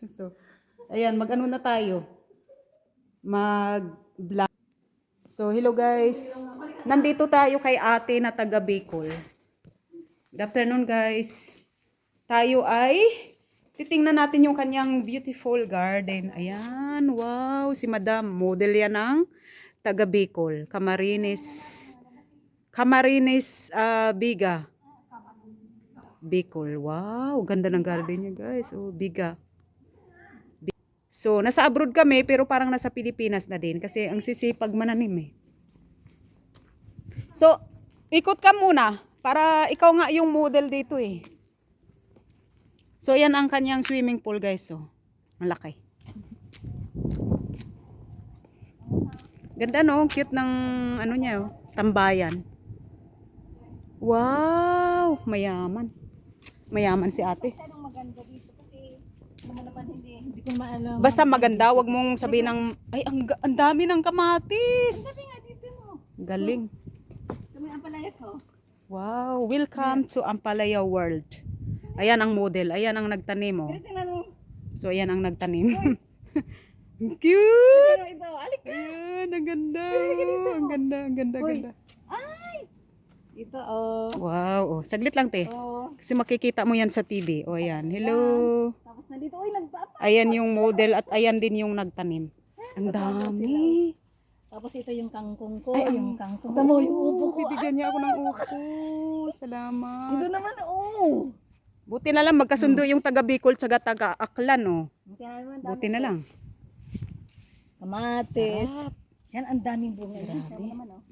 So, ayan, mag-ano na tayo. Mag-vlog. So, hello guys. Nandito tayo kay ate na taga Bicol. Good afternoon guys. Tayo ay titingnan natin yung kanyang beautiful garden. Ayan, wow. Si Madam, model yan ng taga Bicol. Camarines Biga. Bicol. Wow, ganda ng garden niya guys. Oh, Biga. So, nasa abroad kami pero parang nasa Pilipinas na din kasi ang sisipag mananim eh. So, ikot ka muna para ikaw nga yung model dito eh. So, yan ang kanyang swimming pool guys. So, malaki. Ganda no, cute ng ano niya oh, tambayan. Wow, mayaman. Mayaman si ate. Masyadong maganda dito kasi naman hindi ko maalam. Basta maganda, wag mong sabihin ng ay ang dami ng kamatis. Kasi nga dito mo. Galing. Kami ang palaya ko. Wow, welcome to Ampalaya World. Ayan ang model, ayan ang nagtanim oh. Pero tingnan mo. So ayan ang nagtanim. Cute. Pero ito, alik ka. Ayan, ang ganda. Ang ganda, ang ganda, Hoy. ganda. Ay! Dito, oh. Wow, oh, saglit lang te. Oh. Kasi makikita mo yan sa TV. O ayan, hello. Tapos nandito, uy, nagbata. Ayan yung model at ayan din yung nagtanim. Ang dami. Tapos ito yung kangkong ko, Ay, yung kangkong. Tamo yung upo ko. Bibigyan niya ako ng upo. Salamat. Ito naman, oh. Buti na lang magkasundo yung taga Bicol tsaka taga Aklan oh. Tingnan mo, Buti na lang. kamatis. Sarap. Yan, ang daming bunga. Grabe. Tingnan mo naman, oh.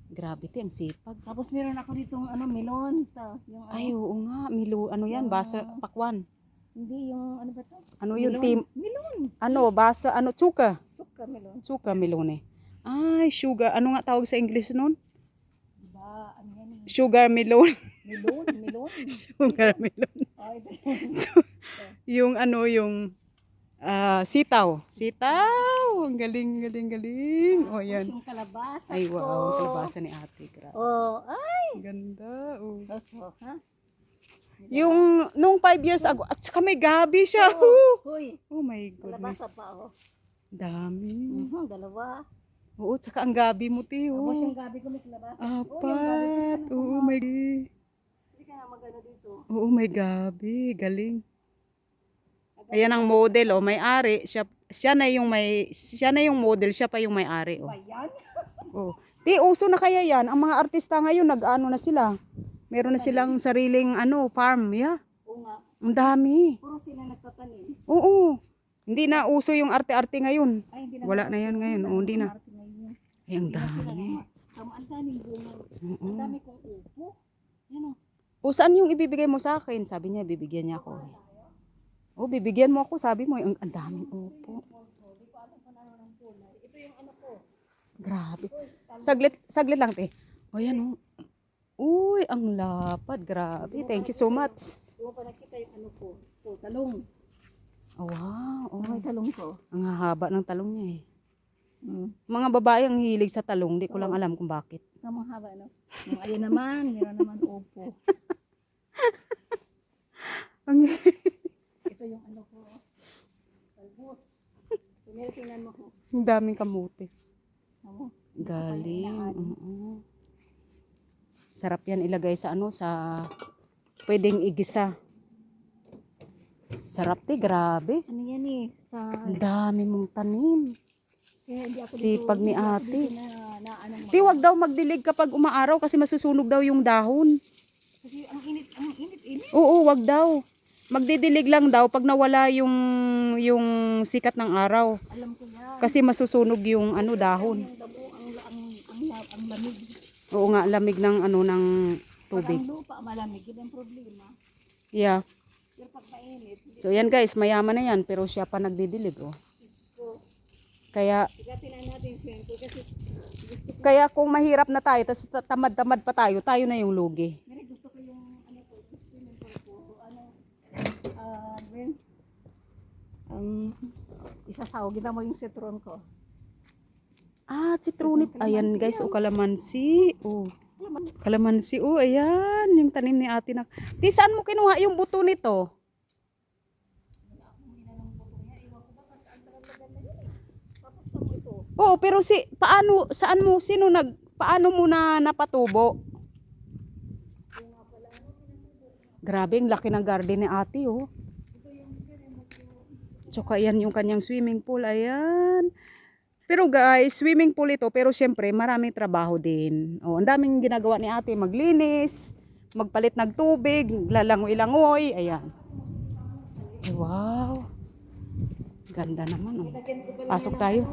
Grabe te, ang sipag. Tapos meron ako ditong ano, melon. Yung, ano, Ay, oo nga. Milo, ano yan? Basa, pakwan. hindi yung ano ba to? Ano yung Melon. team? Melon. Ano, basa, ano, tsuka. Suka melon. Tsuka, melone. Ay, sugar. Ano nga tawag sa English nun? Diba? Ano yan eh? Sugar melon. Melon, melon. Sugar melon. Oh, ito. Yung ano, yung sitaw. Sitaw. Ang galing, galing, galing. O, yan. Yung kalabasa Ay, ko. wow. Ang kalabasa ni ate. Grabe. Oh, ay. Ang ganda. Oh. Oso, ha? Yung, nung 5 years ago, at saka may gabi siya. Hoy, Oh my goodness. kalabasa pa, oh. Dami. Dalawa. Oo, tsaka ang gabi mo, te. Tapos Oh. yung gabi ko may kalabasa. Apat. Oo, may Hindi ka na magano dito. Oo, may gabi. Galing. Ayan ang model, oh. May-ari. Siya na yung model. Siya pa yung may-ari, oh. Ayan. Oh. Di, uso na kaya yan. Ang mga artista ngayon, nag-ano na sila. Meron na silang sariling, farm. Yeah. Oo nga. Ang dami. Puro sila nagtatanim. Oo. Hindi na uso yung arte-arte ngayon. Ay, hindi na. Wala na yan ngayon. Oo, hindi na. Martin ngayon. Ay, ang dami. Ang daming bunga. Ang dami kong upo. Yan, oh. O, saan yung ibibigay mo sa akin? Sabi niya, bibigyan niya ako. O, bibigyan mo ako. Sabi mo, ang daming upo. Hindi ko alam kung ano ng kulay. Ito yung ano ko. Grabe. Saglit lang, te. O, yan, oh. Uy, ang lapad. Grabe. Thank you so much. Hindi mo pa nakita yung ano ko. Oh, talong. Oh, wow. Oh, May talong ko. ang hahaba ng talong niya eh. Mga babae ang hilig sa talong. Di ko lang alam kung bakit. Ito mahaba, no? Ayun naman. Meron naman upo. Ang Ito yung ano ko. Talbos. Tingnan mo ko. ang daming kamote. Ano? Galing. Oo. Sarap yan ilagay sa pwedeng igisa. Sarap te, grabe. Ano yan eh? Sa... Ang dami mong tanim. Kaya hindi ako Sipag ni ate. na anong Di, wag daw magdilig kapag umaaraw kasi masusunog daw yung dahon. Kasi ang init. Oo, wag daw. Magdidilig lang daw pag nawala yung sikat ng araw. Alam ko yan. Kasi masusunog yung dahon. Yung damo, ang lamig. Oo nga, lamig ng ng Pag tubig. ang lupa malamig, yun ang problema. Yeah. Pero pag mainit, So yan guys, mayaman na yan pero siya pa nagdidilig oh. so, Kaya igatin na natin siya. Kasi gusto ko, kaya kung mahirap na tayo, tapos tamad-tamad pa tayo na yung lugi. Mary, gusto ko yung ano ko, gusto yung ko, Ben, isasaw, kita mo yung citron ko. Citronip. Ayan guys, kalamansi. Oh. Kalamansi. Oh, ayan. Yung tanim ni ate na. Di, saan mo kinuha yung buto nito? Oo, pero paano, saan mo, paano mo na napatubo? Grabe, ang laki ng garden ni ate, oh. Tsaka yan yung kanyang swimming pool, ayan. Pero guys, swimming pool ito, pero syempre maraming trabaho din. Oh, ang daming ginagawa ni ate, maglinis, magpalit ng tubig, lalangoy-langoy, ayan. Ay, wow. Ganda naman, oh. Pasok tayo.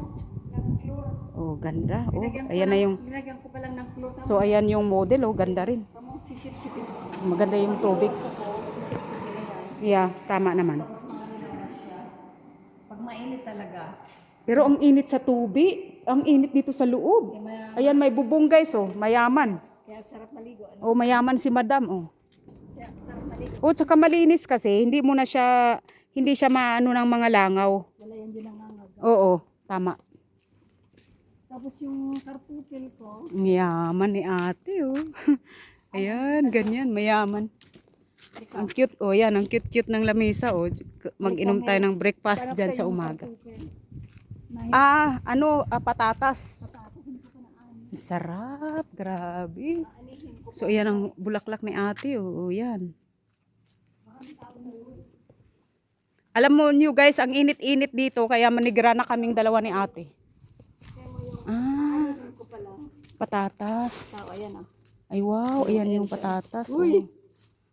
Oh, ganda. Oh, ayan na yung, Nilagyan ko pa lang ng floor. so ayan yung model, oh, ganda rin. Tamo, sisip-sipin. Maganda yung tubig. Sisip-sipin na yan. Yeah, tama naman. Tapos makakinawa siya. Pag mainit talaga. Pero ang init sa tubig, ang init dito sa loob. Ayan, may bubong guys, oh, mayaman. Kaya sarap maligo. Ano? Oh, mayaman si madam, oh. Kaya sarap maligo. Oh, tsaka malinis kasi, hindi siya maano ng mga langaw. Wala yan din nangangag. Oo, tama. Tapos yung kartupil ko. Mayaman ni ate, oh. Ayan, ganyan, mayaman. Ang cute, oh, yan, ang cute-cute ng lamesa, oh. Mag-inom tayo ng breakfast Sarap dyan sa sa yung umaga. kartupil. Patatas. Sarap, grabe. So, ayan ang bulaklak ni ate, oh, yan. Alam mo nyo guys, ang init-init dito, kaya manigra na kaming dalawa ni ate. Ah, ko pa lang. patatas. Ayan ah. Ay wow, ayan yung patatas. Oh.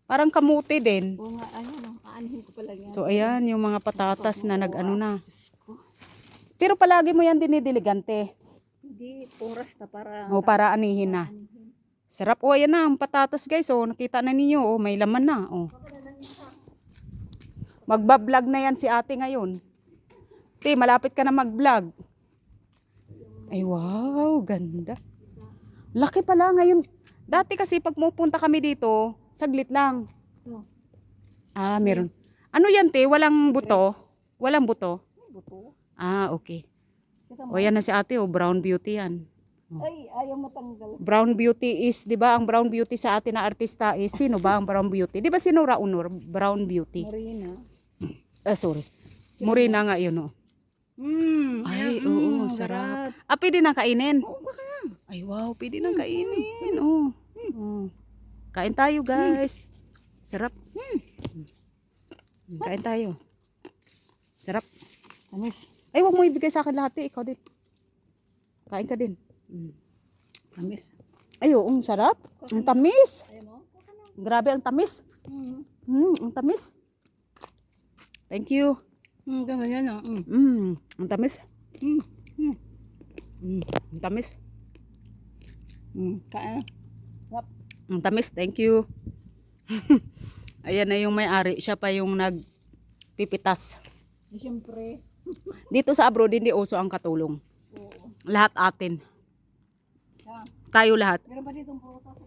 Parang kamuti din. Oo nga, ayan ah. Aanihin ko pa lang yan. So ayan yung mga patatas na nag-ano na. Pero palagi mo yan dinidiligante. Hindi, oras na para. O para anihin na. Sarap. O ayan na ang patatas guys. O nakita na ninyo. O may laman na. O. Magbablog na yan si ate ngayon. Te, malapit ka na mag-vlog. Ay wow, ganda. Laki pala ngayon. Dati kasi pag pupunta kami dito, saglit lang. Ito. Ah, meron. Ano yan te? Walang buto? Walang buto? Buto. Ah, okay. Kita O mo. yan na si ate, o brown beauty yan. Ay, ayaw matanggal. Brown beauty is, di ba ang brown beauty sa atin na artista is, sino ba ang brown beauty? Di ba si Nora Honor, brown beauty? Morena. Ah, sorry. Morena nga yun, oh. Ay, oo, sarap. sarap. Ah, pwede na kainin? Oo, baka. Ay, wow, pwede na kainin. Oh. Oh. Kain tayo, guys. Sarap. Kain tayo. Sarap. Tamis. Ay, wag mo ibigay sa akin lahat, eh. Ikaw din. Kain ka din. Tamis. Ay, oo, ang sarap. Ang tamis. Ayaw mo? Baka na. Grabe, ang tamis. Ang tamis. Thank you. Ganyan ah. Ang tamis. Ang tamis. Kain. Sarap. Ang tamis, thank you. Ayan na yung may-ari. Siya pa yung nagpipitas. Siyempre. Dito sa abroad, hindi uso ang katulong. Oo. Lahat atin. Yeah. Tayo lahat. Meron ba ditong prutas?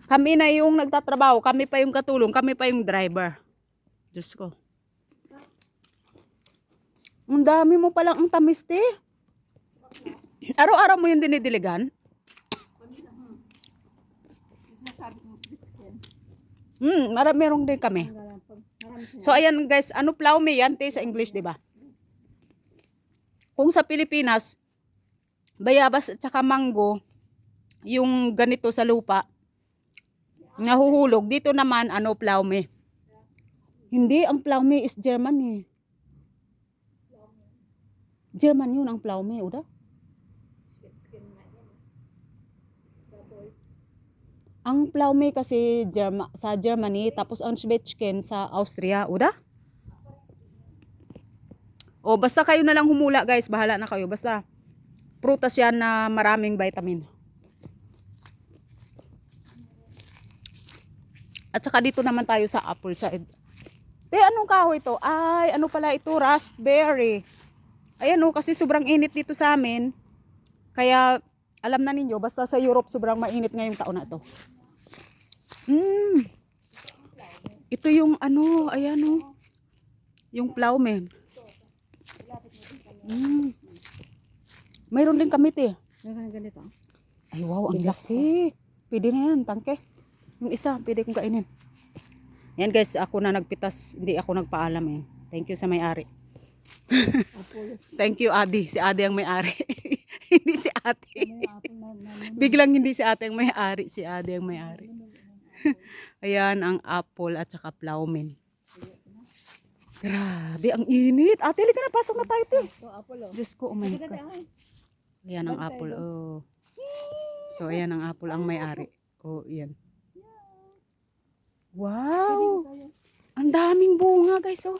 Kami na yung nagtatrabaho. Kami pa yung katulong. Kami pa yung driver. Diyos ko. Ang dami mo palang ang tamis, te. Araw-araw mo yung dinidiligan? Sinasabi kong sweet skin. Meron din kami. Marami So ayan guys, ano plaume yan, te, sa English, di ba? Kung sa Pilipinas, bayabas at saka mango, yung ganito sa lupa, nahuhulog. Dito naman, ano, plaume. Hindi, ang plaume is German eh. German yun ang plaume, uda? sweet skin na yan. Sa Deutsch. Ang plaume kasi sa Germany, tapos ang Schwätzchen sa Austria, uda? O basta kayo na lang humula guys, bahala na kayo. Basta prutas yan na maraming vitamin. At saka dito naman tayo sa apple side. Te, anong kahoy ito? Ay, ano pala ito? Raspberry. Ayan o, kasi sobrang init dito sa amin. Kaya, alam na ninyo, basta sa Europe sobrang mainit ngayong taon na ito. Ito yung ano, ayan o. Yung plaume. Mayroon din kami, te. Meron ganito. Ay, wow, ang laki. Pwede na yan, tangke. Yung isa, pwede kong kainin. Yan guys, ako na nagpitas. Hindi ako nagpaalam eh. Thank you sa may-ari. Thank you, Adi. Si Adi ang may-ari. ate. Ano yung apple na Biglang hindi si ate ang may-ari, si ate ang may-ari. Ayan ang apple at saka plowman. Grabe, ang init. Ate, halika na, pasok na tayo, te. ito, apple oh. Diyos ko, oh my Kita God. tayo. Ayan ang apple, oh. So, ayan ang apple ang may-ari. Oh, ayan. Wow! Ang daming bunga, guys, oh.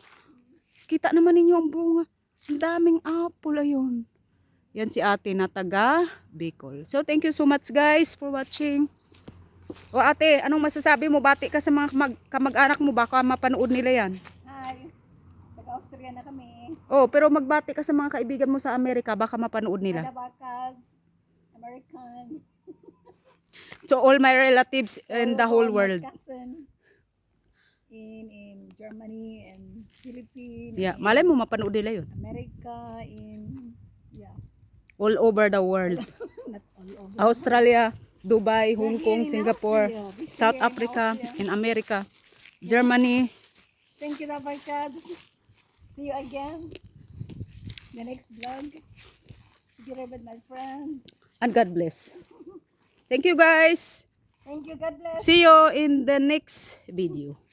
Kita naman ninyo ang bunga. Ang daming apple, ayun. Yan si ate na taga Bicol. So, thank you so much, guys, for watching. O ate, anong masasabi mo? Bati ka sa mga kamag-anak mo, baka mapanood nila yan. Hi. Taga-Austria na kami. Oh, pero magbati ka sa mga kaibigan mo sa Amerika, baka mapanood nila. Adabakas. American. So, all my relatives in the whole My world. cousin in Germany and Philippines. Yeah, malay mo mapanood nila yun. America yeah. All over the world. Not all over. Australia, Dubai, Hong We're Kong, here in Singapore, Austria. We stay South here in Africa, Austria. in America, Germany. Thank you, Dabarkads. See you again. The next vlog. Together with my friend. And God bless. Thank you, guys. Thank you. God bless. See you in the next video.